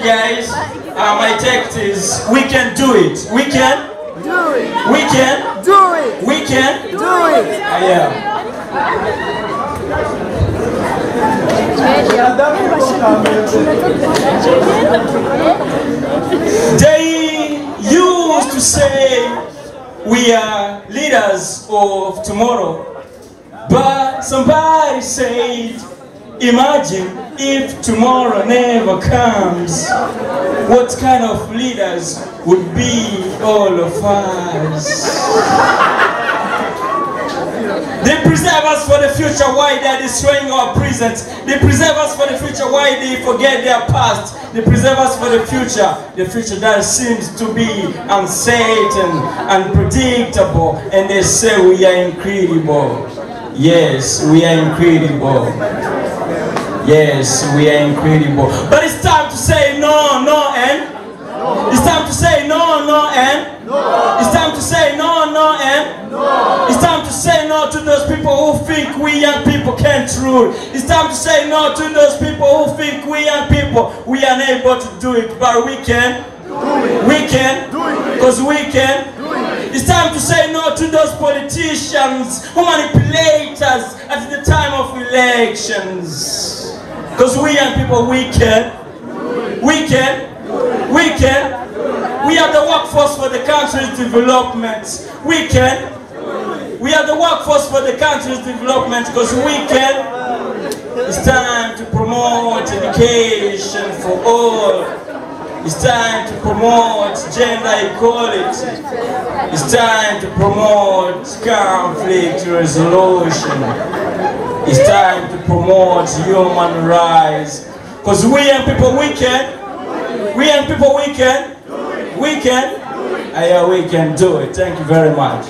guys. My text is, we can do it. We can do it. We can do it. We can do it. Yeah. They used to say we are leaders of tomorrow, but somebody said, imagine if tomorrow never comes, what kind of leaders would be all of us? They preserve us for the future, why they are destroying our present. They preserve us for the future, why they forget their past. They preserve us for the future that seems to be uncertain, unpredictable, and they say we are incredible. Yes, we are incredible. Yes, we are incredible. But it's time to say no, no, and no. It's time to say no, no, and no. It's time to say no, no, and no. It's time to say no to those people who think we young people can't rule. It's time to say no to those people who think we young people we are unable to do it, but we can do it. We can do it because we can do it. It's time to say no to those politicians who manipulate us at the time of elections. Because we young people, we can. We can. We can. We are the workforce for the country's development. We can. We are the workforce for the country's development because we can. It's time to promote education for all. It's time to promote gender equality. It's time to promote conflict resolution. It's time to promote human rights. Because we young people, we can. We young people, we can. We can. We can do it. Thank you very much.